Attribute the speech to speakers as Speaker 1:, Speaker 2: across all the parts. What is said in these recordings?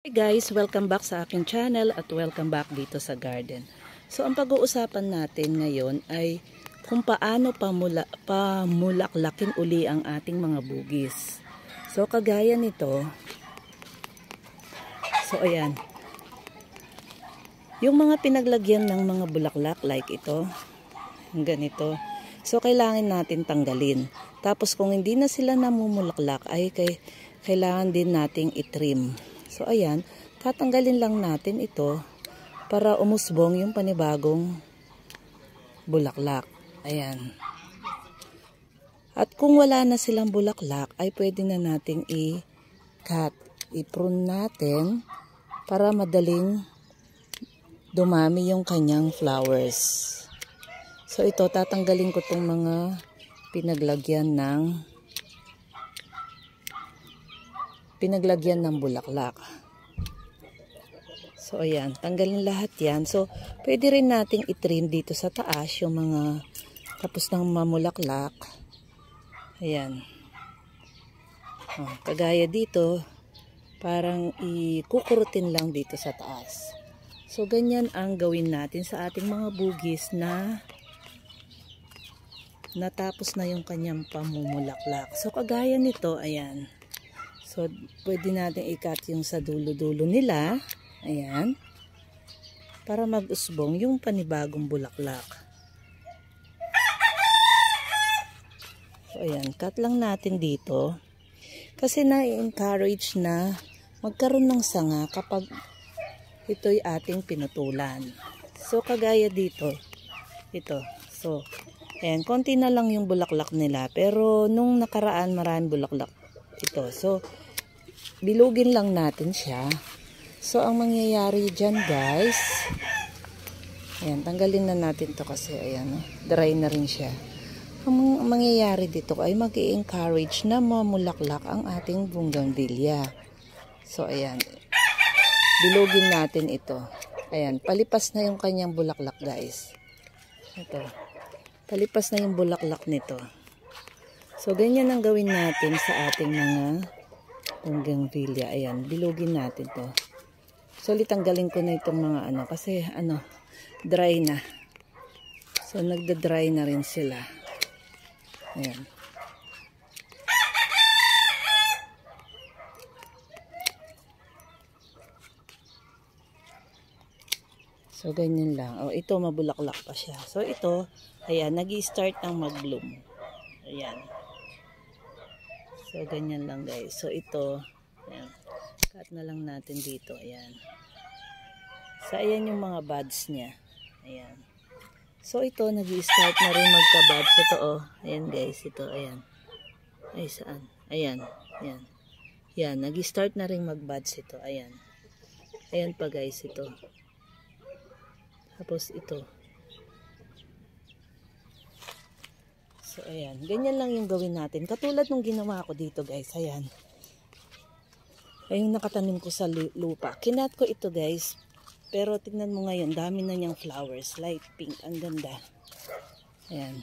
Speaker 1: Hey guys, welcome back sa aking channel at welcome back dito sa garden. So ang pag-uusapan natin ngayon ay kung paano pamulaklakin uli ang ating mga bugis. So kagaya nito, so ayan, yung mga pinaglagyan ng mga bulaklak like ito, ganito, so kailangan natin tanggalin. Tapos kung hindi na sila namumulaklak ay kailangan din nating itrim. So ayan, tatanggalin lang natin ito para umusbong yung panibagong bulaklak. Ayan. At kung wala na silang bulaklak ay pwede na nating i-cut, i-prune natin para madaling dumami yung kanyang flowers. So ito, tatanggalin ko tong mga pinaglagyan ng bulaklak. So ayan, tanggalin lahat yan. So pwede rin nating itrim dito sa taas yung mga tapos ng mamulaklak. Ayan. Oh, kagaya dito, parang ikukurutin lang dito sa taas. So ganyan ang gawin natin sa ating mga bugis na natapos na yung kanyang pamumulaklak. So kagaya nito, ayan. So, pwede natin i-cut yung sa dulo-dulo nila. Ayan. Para mag-usbong yung panibagong bulaklak. So, ayan. Cut lang natin dito. Kasi na-encourage na magkaroon ng sanga kapag ito'y ating pinutulan. So, kagaya dito. Ito. So, ayan. Konti na lang yung bulaklak nila. Pero, nung nakaraan, maraming bulaklak ito. So, bilugin lang natin siya. So, ang mangyayari dyan guys, ayan, tanggalin na natin to kasi, ayan, dry na rin siya. Ang mangyayari dito ay mag-i-encourage na mamulaklak ang ating bougainvillea. So, ayan, bilugin natin ito. Ayan, palipas na yung kanyang bulaklak guys. Ito, palipas na yung bulaklak nito. So, ganyan ang gawin natin sa ating mga bougainvillea. Ayan, bilugin natin to. So, tanggalin ko na itong mga kasi dry na. So, nagda-dry na rin sila. Ayan. So, ganyan lang. O, ito, mabulaklak pa siya. So, ito, ayan, nag-i-start ng mag-bloom. Ayan. So, ganyan lang guys. So, ito, ayan, cut na lang natin dito. Ayan. So, ayan yung mga buds niya. Ayan. So, ito, nag-i-start na rin magka-buds. Ito, oh. Ayan guys, ito, ayan. Ay, saan? Ayan. Ayan. Ayan, nag-i-start na rin mag-buds ito. Ayan. Ayan pa guys, ito. Tapos, ito. So, ayan. Ganyan lang yung gawin natin. Katulad nung ginawa ko dito, guys. Ayan. Ayun nakatanim ko sa lupa. Kinat ko ito, guys. Pero, tignan mo ngayon. Dami na niyang flowers. Light pink. Ang ganda. Ayan.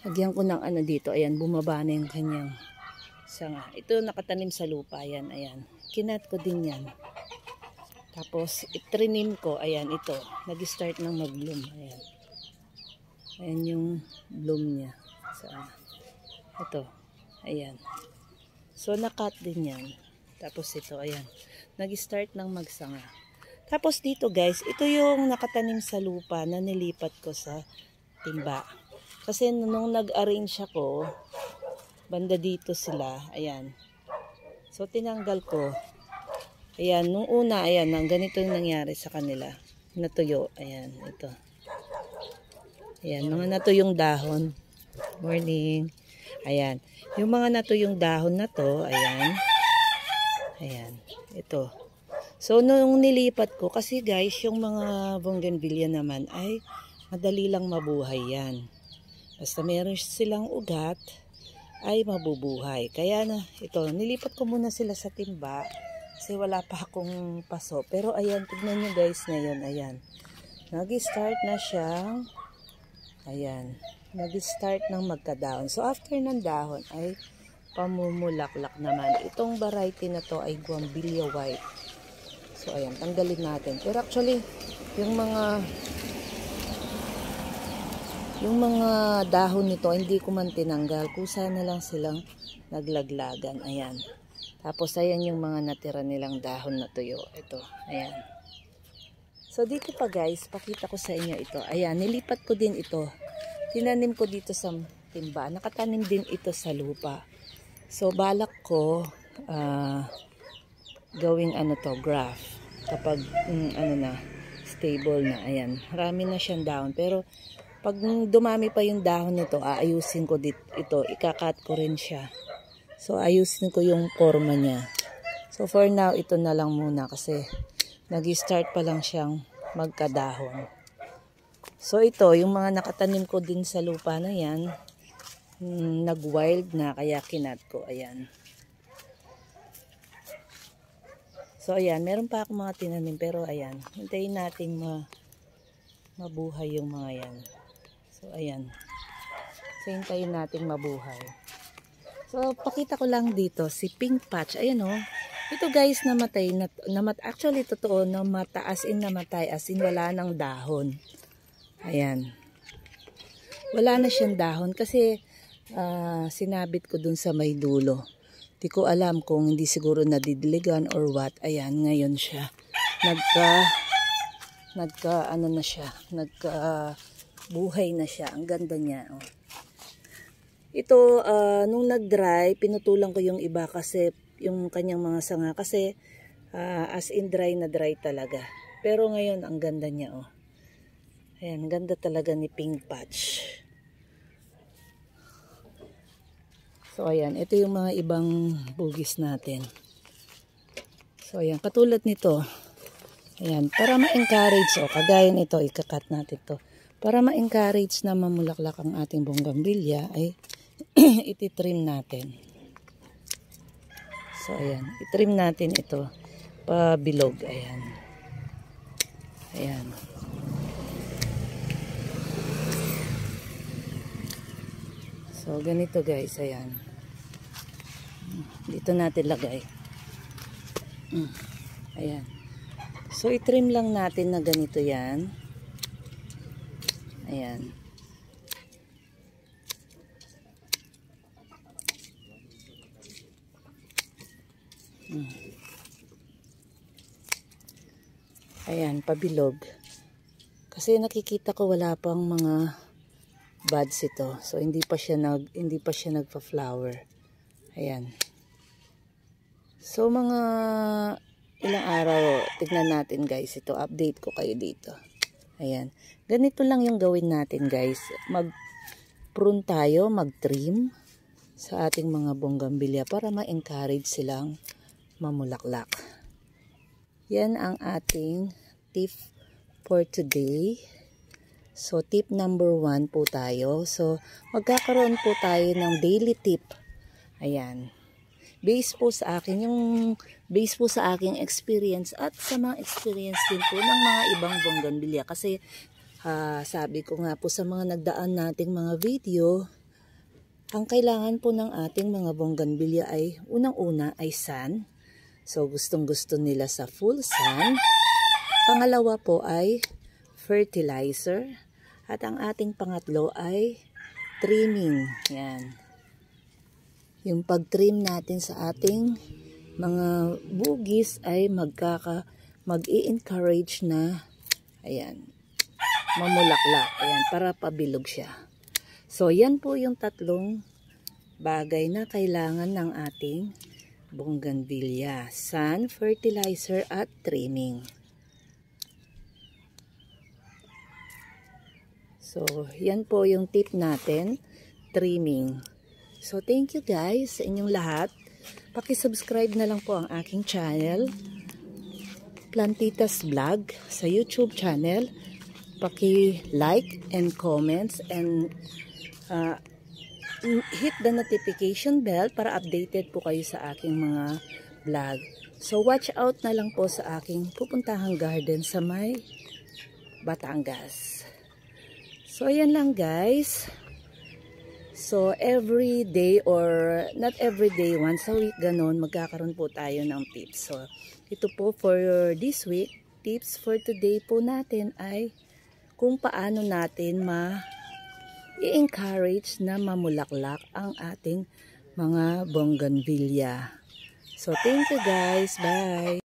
Speaker 1: Lagyan ko ng dito. Ayan. Bumaba na yung kanyang sanga. Ito nakatanim sa lupa. Ayan. Ayan. Kinat ko din yan. Tapos, itrinim ko. Ayan. Ito. Nag-start ng mag-bloom. Ayan. Ayan yung bloom niya. Ito, ayan. So, nakat din yan. Tapos ito, ayan. Nag-start ng magsanga. Tapos dito guys, ito yung nakatanim sa lupa na nilipat ko sa timba. Kasi nung nag-arrange ako, banda dito sila, ayan. So, tinanggal ko. Ayan, nung una, ayan, ganito yung nangyari sa kanila. Natuyo, ayan, ito. Ayan, mga natuyong dahon. Morning. Ayan. Yung mga natuyong dahon na to, ayan. Ayan. Ito. So, nung nilipat ko, kasi guys, yung mga bougainvillea naman ay madali lang mabuhay yan. Basta meron silang ugat, ay mabubuhay. Kaya na, ito, nilipat ko muna sila sa timba kasi wala pa akong paso. Pero ayan, tignan nyo guys ngayon, ayan. Nag-start na siyang, ayan. Nag-start ng magka-dahon. So, after ng dahon ay pamumulaklak naman. Itong variety na to ay Bougainvillea White. So, ayan, tanggalin natin. Pero actually, yung mga dahon nito, hindi ko man tinanggal. Kusa na lang silang naglaglagan. Ayan. Tapos, ayan yung mga natira nilang dahon na tuyo. Ito, ayan. So, dito pa guys, pakita ko sa inyo ito. Ayan, nilipat ko din ito. Tinanim ko dito sa timba. Nakatanim din ito sa lupa. So, balak ko, gawing graft. Kapag, stable na. Ayan, marami na siyang dahon. Pero, pag dumami pa yung dahon nito, aayusin ko ito. Ikakat ko rin siya. So, ayusin ko yung forma niya. So, for now, ito na lang muna kasi nag-start pa lang siyang magkadahon. So, ito, yung mga nakatanim ko din sa lupa na yan, nag-wild na, kaya kinat ko. Ayan. So, ayan, meron pa ako mga tinanim, pero ayan, hintayin natin mabuhay yung mga yan. So, ayan. So, hintayin natin mabuhay. So, pakita ko lang dito, si Pink Patch, ayan o. Ito guys, namatay, actually, totoo, namatay, as in wala ng dahon. Ayan. Wala na siyang dahon kasi sinabit ko dun sa may dulo. Di ko alam kung hindi siguro nadidiligan or what. Ayan, ngayon siya. Buhay na siya. Ang ganda niya. Oh. Ito, nung nag-dry, pinutulan ko yung iba kasi yung kanyang mga sanga kasi as in dry na dry talaga. Pero ngayon, ang ganda niya. Oh. Ayan, ganda talaga ni Pink Patch. So, ayan. Ito yung mga ibang bugis natin. So, ayan. Katulad nito. Ayan. Para ma-encourage. O, kagaya nito. Ikakat natin to. Para ma-encourage na mamulaklak ang ating bonggambilya ay ititrim natin. So, ayan. Itrim natin ito. Pabilog. Ayan. Ayan. So, ganito guys, ayan. Dito natin lagay. Ayan. So, itrim lang natin na ganito yan. Ayan. Ayan, pabilog. Kasi nakikita ko wala pang mga buds ito. So hindi pa siya nagfa-flower. Ayan. So mga ilang araw tignan natin guys ito. Update ko kayo dito. Ayan. Ganito lang yung gawin natin guys. Mag-prune tayo, mag-trim sa ating mga bonggambilya para ma-encourage silang mamulaklak. Yan ang ating tip for today. So, tip number 1 po tayo. So, magkakaroon po tayo ng daily tip. Ayan. Base po sa akin, experience at sa mga experience din po ng mga ibang bonggambilya. Kasi, sabi ko nga po sa mga nagdaan nating mga video, ang kailangan po ng ating mga bonggambilya ay, unang-una ay sun. So, gustong-gusto nila sa full sun. Pangalawa po ay fertilizer. At ang ating pangatlo ay trimming. Yan. Yung pag-trim natin sa ating mga bugis ay mag-i-encourage na ayan, mamulaklak. Ayan, para pabilog siya. So, yan po yung tatlong bagay na kailangan ng ating bonggambilya. Sun, fertilizer, at trimming. So, yan po yung tip natin, trimming. So, thank you guys sa inyong lahat. Paki-subscribe na lang po ang aking channel, Plantitas Vlog, sa YouTube channel. Paki-like and comments and hit the notification bell para updated po kayo sa aking mga vlog. So, watch out na lang po sa aking pupuntahang garden sa may Batangas. So, ayan lang guys. So, every day or not every day, once a week, ganon, magkakaroon po tayo ng tips. So, ito po for this week, tips for today po natin ay kung paano natin i-encourage na mamulaklak ang ating mga bougainvillea. So, thank you guys. Bye!